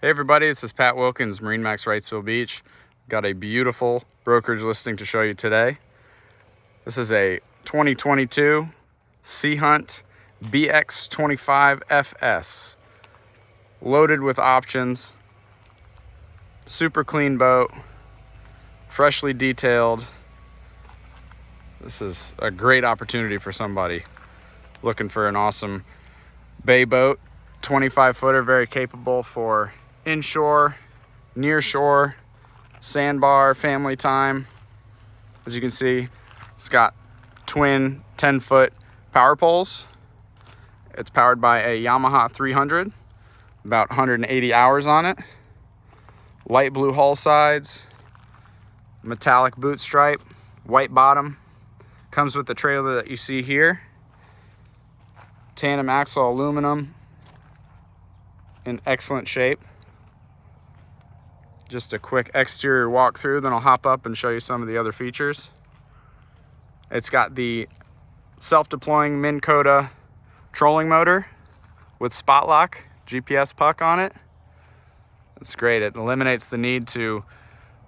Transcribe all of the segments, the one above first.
Hey everybody, this is Pat Wilkins, MarineMax Wrightsville Beach. Got a beautiful brokerage listing to show you today. This is a 2022 Sea Hunt BX25FS. Loaded with options. Super clean boat. Freshly detailed. This is a great opportunity for somebody looking for an awesome bay boat. 25-footer, very capable for inshore, near shore, sandbar, family time. As you can see, it's got twin 10-foot power poles. It's powered by a Yamaha 300, about 180 hours on it. Light blue hull sides, metallic boot stripe, white bottom. Comes with the trailer that you see here. Tandem axle aluminum in excellent shape. Just a quick exterior walkthrough, then I'll hop up and show you some of the other features. It's got the self-deploying Minn Kota trolling motor with spot lock, GPS puck on it. It's great. It eliminates the need to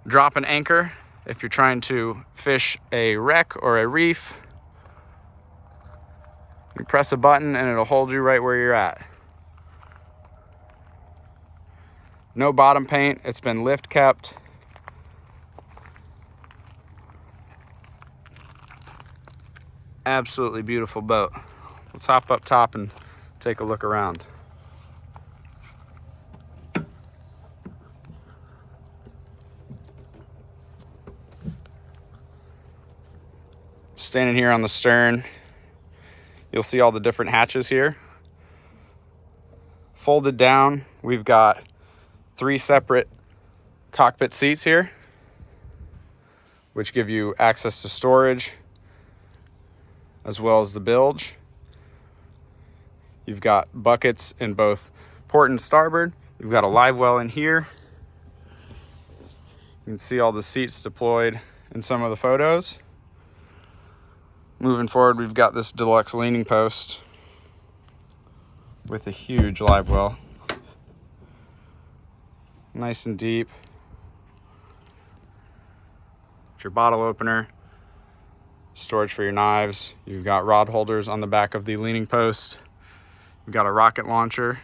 drop an anchor if you're trying to fish a wreck or a reef. You press a button and it'll hold you right where you're at. No bottom paint, it's been lift kept. Absolutely beautiful boat. Let's hop up top and take a look around. Standing here on the stern, you'll see all the different hatches here. Folded down, we've got 3 separate cockpit seats here, which give you access to storage as well as the bilge. You've got buckets in both port and starboard. You've got a live well in here. You can see all the seats deployed in some of the photos. Moving forward, we've got this deluxe leaning post with a huge live well. Nice and deep. It's your bottle opener, storage for your knives. You've got rod holders on the back of the leaning post. You've got a rocket launcher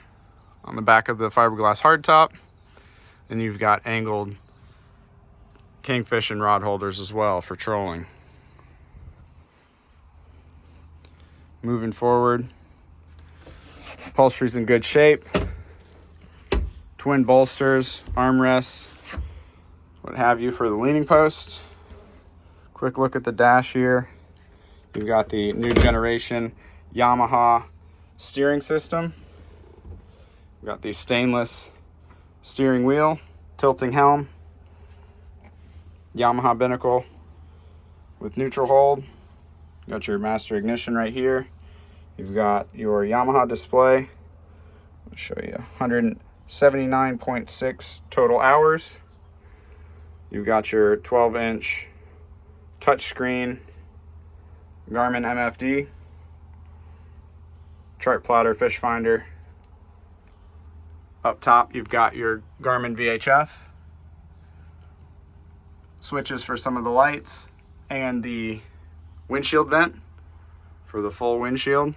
on the back of the fiberglass hardtop. And you've got angled kingfish and rod holders as well for trolling. Moving forward, upholstery's in good shape. Twin bolsters, armrests, what have you for the leaning post. Quick look at the dash here. You've got the new generation Yamaha steering system. You've got the stainless steering wheel, tilting helm, Yamaha binnacle with neutral hold. You've got your master ignition right here. You've got your Yamaha display. I'll show you 179.6 total hours. You've got your 12-inch touchscreen Garmin MFD, chart plotter, fish finder. Up top, you've got your Garmin VHF, switches for some of the lights, and the windshield vent for the full windshield.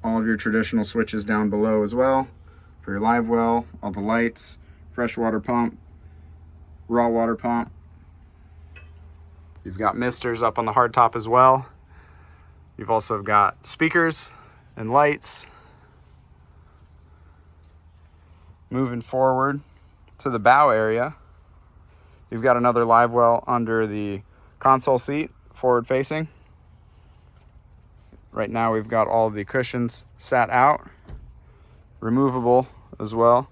All of your traditional switches down below as well for your live well, all the lights, freshwater pump, raw water pump. You've got misters up on the hardtop as well. You've also got speakers and lights. Moving forward to the bow area, you've got another live well under the console seat, forward facing. Right now we've got all of the cushions sat out, removable as well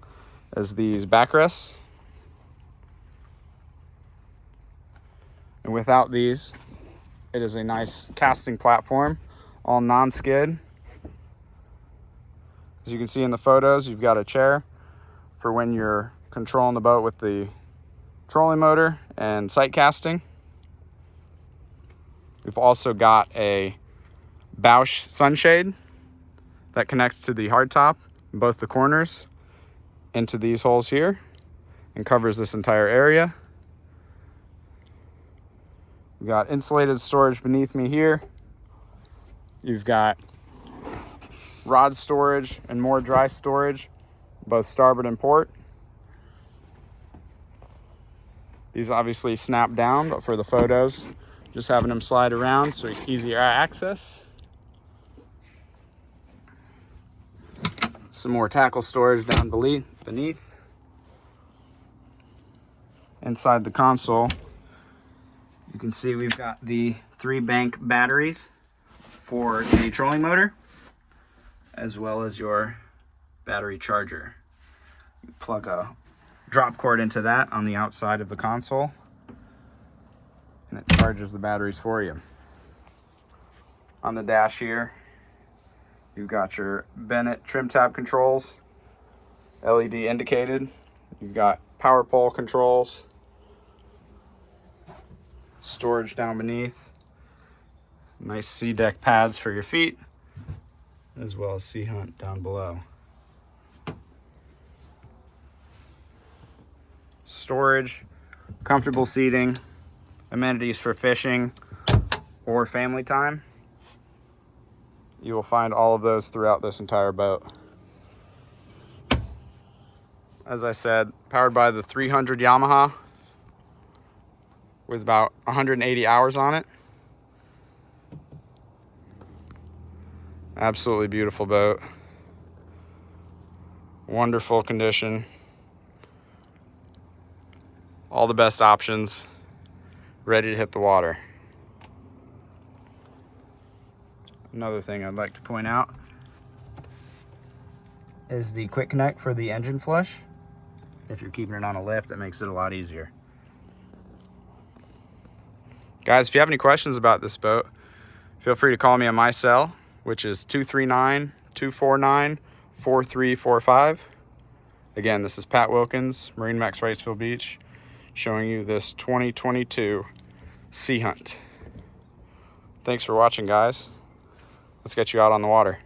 as these backrests. And without these, it is a nice casting platform, all non-skid. As you can see in the photos, you've got a chair for when you're controlling the boat with the trolling motor and sight casting. We've also got a bow sunshade that connects to the hardtop in both the corners. into these holes here and covers this entire area. We've got insulated storage beneath me here. You've got rod storage and more dry storage, both starboard and port. These obviously snap down, but for the photos, just having them slide around so easier access. Some more tackle storage down beneath. Inside the console, you can see we've got the 3-bank batteries for the trolling motor, as well as your battery charger. You plug a drop cord into that on the outside of the console, and it charges the batteries for you. On the dash here, you've got your Bennett trim tab controls, LED indicated. You've got power pole controls, storage down beneath, nice sea deck pads for your feet, as well as sea hunt down below. Storage, comfortable seating, amenities for fishing or family time. You will find all of those throughout this entire boat. As I said, powered by the 300 Yamaha with about 180 hours on it. Absolutely beautiful boat. Wonderful condition. All the best options, ready to hit the water. Another thing I'd like to point out is the quick connect for the engine flush. If you're keeping it on a lift, it makes it a lot easier. Guys, if you have any questions about this boat, feel free to call me on my cell, which is 239-249-4345. Again, this is Pat Wilkins, MarineMax Wrightsville Beach, showing you this 2022 Sea Hunt. Thanks for watching, guys. Let's get you out on the water.